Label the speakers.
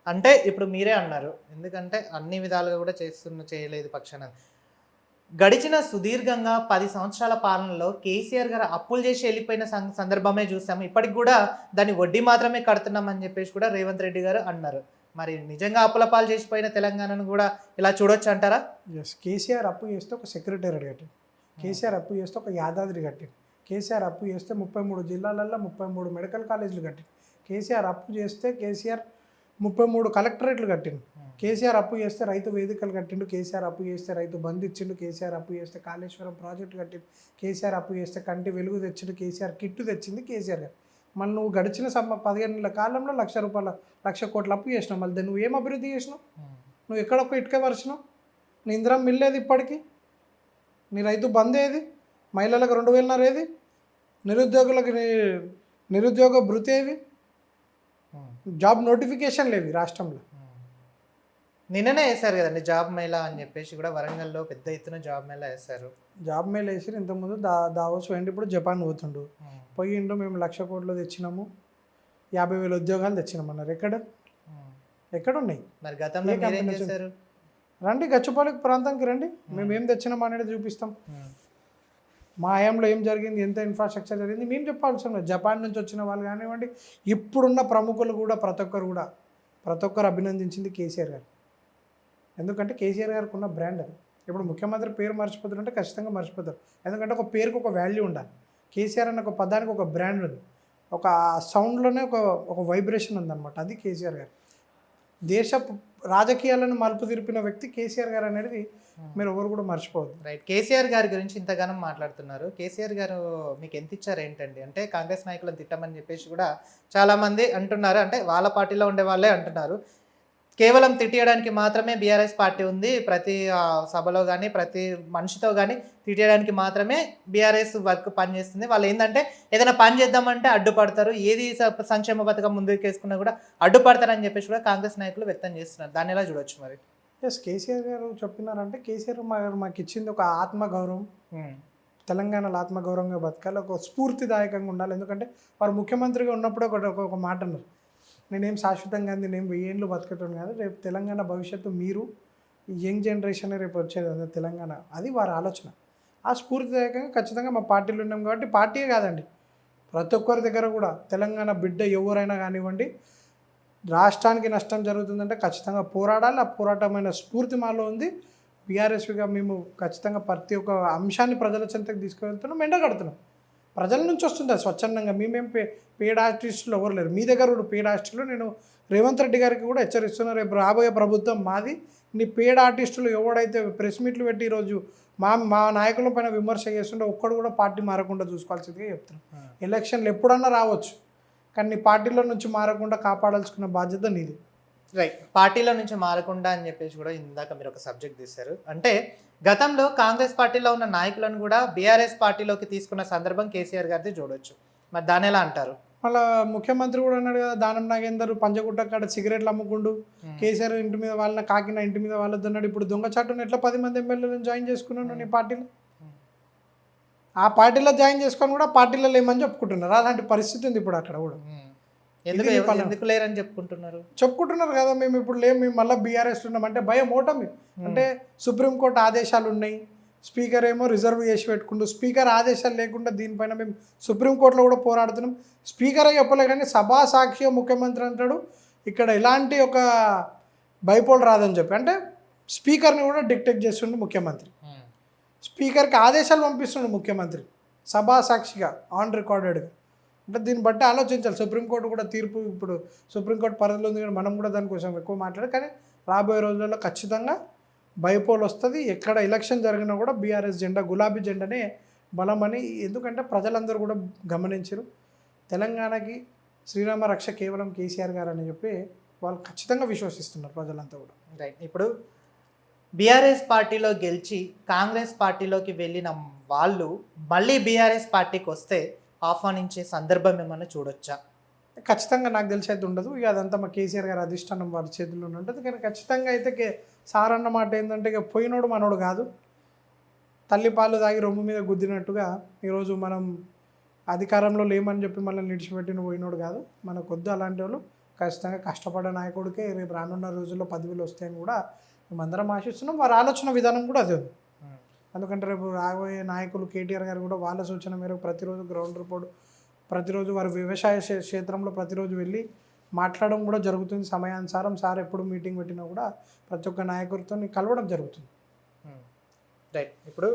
Speaker 1: అంటే ఇప్పుడు మీరే అన్నారు. ఎందుకంటే అన్ని విధాలుగా కూడా చేయలేదు పక్షాన. గడిచిన సుదీర్ఘంగా 10 సంవత్సరాల పాలనలో కేసీఆర్ గారు అప్పులు చేసి వెళ్ళిపోయిన సందర్భమే చూసాము. ఇప్పటికి కూడా దాని వడ్డీ మాత్రమే కడుతున్నామని చెప్పేసి కూడా రేవంత్ రెడ్డి గారు అన్నారు. మరి నిజంగా అప్పుల పాలు చేసిపోయిన తెలంగాణను కూడా ఇలా చూడొచ్చంటారా?
Speaker 2: యెస్. కేసీఆర్ అప్పు చేస్తే ఒక సెక్రటేరియట్ కట్టిండు. కేసీఆర్ అప్పు చేస్తే ఒక యాదాద్రి కట్టిండు. కేసీఆర్ అప్పు చేస్తే 33 జిల్లాలల్లో 33 మెడికల్ కాలేజీలు కట్టిండు. కేసీఆర్ అప్పు చేస్తే కేసీఆర్ 33 కలెక్టరేట్లు కట్టిండు. కేసీఆర్ అప్పు చేస్తే రైతు వేదికలు కట్టిండు. కేసీఆర్ అప్పు చేస్తే రైతు బంధు ఇచ్చిండు. కేసీఆర్ అప్పు చేస్తే కాళేశ్వరం ప్రాజెక్టు కట్టిండు. కేసీఆర్ అప్పు చేస్తే కంటి వెలుగు తెచ్చిండు. కేసీఆర్ కిట్టు తెచ్చింది కేసీఆర్ గారు. మళ్ళీ నువ్వు గడిచిన 15 నెలల కాలంలో లక్ష కోట్ల అప్పు చేసినావు. మళ్ళీ నువ్వు ఏం అభివృద్ధి చేసినావు? నువ్వు ఎక్కడొక్క ఇటుక వరిసినావు? నీ ఇందిరం మిల్లేది ఇప్పటికీ? నీ రైతు బంద్ ఏది? మహిళలకు 2000 ఏది? నిరుద్యోగులకు నిరుద్యోగ భృతి ఏవి? జాబ్ నోటిఫికేషన్లు ఏవి రాష్ట్రంలో?
Speaker 1: నిన్ననే వేశారు కదండి జాబ్ మేళా అని చెప్పేసి కూడా వరంగల్లో పెద్ద ఎత్తున జాబ్ మేళా వేశారు.
Speaker 2: జాబ్ మేళా వేసి ఇంతకుముందు దావోస్ పోయిండు, ఇప్పుడు జపాన్ పోతుండు. పోయిండు మేము 1,00,000 కోట్లు తెచ్చినాము, 50,000 ఉద్యోగాలు తెచ్చినామన్నారు. ఎక్కడున్నాయి?
Speaker 1: మరి గతంలో మీరేం చేశారు?
Speaker 2: రండి గచ్చిపల్లి ప్రాంతానికి రండి, మేము ఏం తెచ్చినాం అనేది చూపిస్తాం. మా హయాంలో ఏం జరిగింది, ఎంత ఇన్ఫ్రాస్ట్రక్చర్ జరిగింది మేము చెప్పాల్సిన. జపాన్ నుంచి వచ్చిన వాళ్ళు కానివ్వండి, ఇప్పుడున్న ప్రముఖులు కూడా ప్రతి ఒక్కరు అభినందించింది కేసీఆర్ గారు. ఎందుకంటే కేసీఆర్ గారికి ఉన్న బ్రాండ్ అది. ఇప్పుడు ముఖ్యమంత్రి పేరు మర్చిపోతారంటే ఖచ్చితంగా మర్చిపోతారు. ఎందుకంటే ఒక పేరుకు ఒక వాల్యూ ఉండాలి. కేసీఆర్ అన్న ఒక పదానికి ఒక బ్రాండ్ ఉంది, ఒక సౌండ్లోనే ఒక వైబ్రేషన్ ఉందన్నమాట. అది కేసీఆర్ గారు. దేశ రాజకీయాలను మలుపు తిరిపిన వ్యక్తి కేసీఆర్ గారు అనేది మీరు ఎవరు కూడా మర్చిపోవద్దు.
Speaker 1: రైట్. కేసీఆర్ గారి గురించి ఇంతగానం మాట్లాడుతున్నారు. కేసీఆర్ గారు మీకు ఎంత ఇచ్చారు ఏంటండి? అంటే కాంగ్రెస్ నాయకులను తిట్టమని చెప్పేసి కూడా చాలామంది అంటున్నారు. అంటే వాళ్ళ పార్టీలో ఉండే వాళ్ళే అంటున్నారు. కేవలం తిట్టేయడానికి మాత్రమే బీఆర్ఎస్ పార్టీ ఉంది. ప్రతి సభలో కానీ ప్రతి మనిషితో కానీ తిట్టేయడానికి మాత్రమే బీఆర్ఎస్ వర్క్ పనిచేస్తుంది. వాళ్ళు ఏంటంటే ఏదైనా పని చేద్దామంటే అడ్డుపడతారు, ఏది సంక్షేమ పథకం ముందుకు వేసుకున్నా కూడా అడ్డుపడతారని చెప్పేసి కూడా కాంగ్రెస్ నాయకులు వ్యక్తం చేస్తున్నారు. దాన్ని ఎలా చూడొచ్చు మరి?
Speaker 2: ఎస్, కేసీఆర్ గారు చెప్పినారంటే కేసీఆర్ మాకు ఇచ్చింది ఒక ఆత్మగౌరవం. తెలంగాణలో ఆత్మగౌరవంగా బతకాలి, ఒక స్ఫూర్తిదాయకంగా ఉండాలి. ఎందుకంటే వారు ముఖ్యమంత్రిగా ఉన్నప్పుడు ఒక మాట అన్నారు, నేనేం శాశ్వతంగా అంది, నేను 1000 ఏళ్ళు బతకటం కాదు, రేపు తెలంగాణ భవిష్యత్తు మీరు యంగ్ జనరేషన్ రేపు వచ్చేది తెలంగాణ, అది వారి ఆలోచన. ఆ స్ఫూర్తిదాయకంగా ఖచ్చితంగా మా పార్టీలో ఉన్నాం కాబట్టి, పార్టీయే కాదండి ప్రతి ఒక్కరి దగ్గర కూడా తెలంగాణ బిడ్డ ఎవరైనా కానివ్వండి, రాష్ట్రానికి నష్టం జరుగుతుందంటే ఖచ్చితంగా పోరాడాలి. ఆ పోరాటమైన స్ఫూర్తి మాలో ఉంది. బీఆర్ఎస్గా మేము ఖచ్చితంగా ప్రతి ఒక్క అంశాన్ని ప్రజల చెంతకు తీసుకువెళ్తున్నాం, ఎండగడుతున్నాం. ప్రజల నుంచి వస్తుంది అది స్వచ్ఛందంగా. మేమేం పేడ్ ఆర్టిస్టులు ఎవరు లేరు. మీ దగ్గర కూడా పేడ్ ఆర్టిస్టులు నేను రేవంత్ రెడ్డి గారికి కూడా హెచ్చరిస్తున్నా, రేపు రాబోయే ప్రభుత్వం మాది. నీ పేడ్ ఆర్టిస్టులు ఎవడైతే ప్రెస్ మీట్లు పెట్టి ఈరోజు మా నాయకుల పైన విమర్శ చేస్తుంటే ఒక్కడు కూడా పార్టీ మారకుండా చూసుకోవాల్సిందిగా చెప్తున్నాం. ఎలక్షన్లు ఎప్పుడన్నా రావచ్చు, కానీ నీ పార్టీలో నుంచి మారకుండా కాపాడాల్సుకున్న బాధ్యత నీది.
Speaker 1: రైట్. పార్టీలో నుంచి మారకుండా అని చెప్పేసి కూడా ఇందాక మీరు ఒక సబ్జెక్ట్ తీశారు. అంటే గతంలో కాంగ్రెస్ పార్టీలో ఉన్న నాయకులను కూడా బీఆర్ఎస్ పార్టీలోకి తీసుకున్న సందర్భం కేసీఆర్ గారిది చూడొచ్చు. మరి దాని ఎలా అంటారు?
Speaker 2: మళ్ళీ ముఖ్యమంత్రి కూడా అన్నాడు కదా, దానం నాగేందర్ పంజగుట్ట కాడ సిగరెట్లు అమ్ముకుంటూ కేసీఆర్ ఇంటి మీద వాళ్ళని కాకిన ఇంటి మీద వాళ్ళతో అన్నాడు. ఇప్పుడు దొంగచాటును ఎట్లా 10 మంది ఎమ్మెల్యేలను జాయిన్ చేసుకున్నాను నీ పార్టీలో? ఆ పార్టీలో జాయిన్ చేసుకొని కూడా పార్టీలో లేమని చెప్పుకుంటున్నారు. అలాంటి పరిస్థితి ఉంది ఇప్పుడు అక్కడ కూడా.
Speaker 1: ఎందుకు లేరని
Speaker 2: చెప్పుకుంటున్నారు కదా, మేము ఇప్పుడు లేము, మేము మళ్ళీ బీఆర్ఎస్ ఉన్నాం అంటే భయం, ఓటమి. అంటే సుప్రీంకోర్టు ఆదేశాలు ఉన్నాయి, స్పీకర్ ఏమో రిజర్వ్ చేసి పెట్టుకుంటూ, స్పీకర్ ఆదేశాలు లేకుండా దీనిపైన మేము సుప్రీంకోర్టులో కూడా పోరాడుతున్నాం. స్పీకరే చెప్పలే కానీ సభా సాక్షి ముఖ్యమంత్రి అంటాడు, ఇక్కడ ఎలాంటి ఒక బైపోల్ రాదని చెప్పి. అంటే స్పీకర్ని కూడా డిక్టేట్ చేస్తుండే ముఖ్యమంత్రి, స్పీకర్కి ఆదేశాలు పంపిస్తుండే ముఖ్యమంత్రి సభా సాక్షిగా ఆన్ రికార్డెడ్గా. అంటే దీన్ని బట్టి ఆలోచించాలి. సుప్రీంకోర్టు కూడా తీర్పు ఇప్పుడు సుప్రీంకోర్టు పరిధిలో ఉంది, కానీ మనం కూడా దానికోసం ఎక్కువ మాట్లాడాలి. కానీ రాబోయే రోజుల్లో ఖచ్చితంగా బైపోల్ వస్తుంది. ఎక్కడ ఎలక్షన్ జరిగినా కూడా బీఆర్ఎస్ జెండా, గులాబీ జెండానే బలమని. ఎందుకంటే ప్రజలందరూ కూడా గమనించారు, తెలంగాణకి శ్రీరామ రక్ష కేవలం కేసీఆర్ గారు అని చెప్పి వాళ్ళు ఖచ్చితంగా విశ్వసిస్తున్నారు ప్రజలంతా కూడా.
Speaker 1: రైట్. ఇప్పుడు బీఆర్ఎస్ పార్టీలో గెలిచి కాంగ్రెస్ పార్టీలోకి వెళ్ళిన వాళ్ళు మళ్ళీ బీఆర్ఎస్ పార్టీకి వస్తే ఆహ్వానించే సందర్భం ఏమన్నా చూడొచ్చా?
Speaker 2: ఖచ్చితంగా నాకు తెలిసి అయితే ఉండదు. ఇక అదంతా మా కేసీఆర్ గారి అధిష్టానం వారి చేతుల్లోనే ఉంటుంది. కానీ ఖచ్చితంగా అయితే సార్ అన్న మాట ఏంటంటే, ఇక పోయినోడు మనోడు కాదు, తల్లి పాలు తాగి రొమ్ము మీద గుద్దినట్టుగా ఈరోజు మనం అధికారంలో లేమని చెప్పి మనల్ని నిడిచిపెట్టిన పోయినోడు కాదు, మనకొద్దు అలాంటి వాళ్ళు. ఖచ్చితంగా కష్టపడే నాయకుడికే రేపు రానున్న రోజుల్లో పదవులు వస్తాయని కూడా మేమందరం ఆశిస్తున్నాం. వారి ఆలోచన విధానం కూడా అదే ఉంది. ఎందుకంటే రేపు రాబోయే నాయకులు కేటీఆర్ గారు కూడా వాళ్ళ సూచన మేరకు ప్రతిరోజు గ్రౌండ్ రిపోర్ట్, ప్రతిరోజు వారి వ్యవసాయ క్షేత్రంలో ప్రతిరోజు వెళ్ళి మాట్లాడడం కూడా జరుగుతుంది. సమయానుసారం సార్ ఎప్పుడు మీటింగ్ పెట్టినా కూడా ప్రతి ఒక్క నాయకుడితో కలవడం జరుగుతుంది.
Speaker 1: రైట్. ఇప్పుడు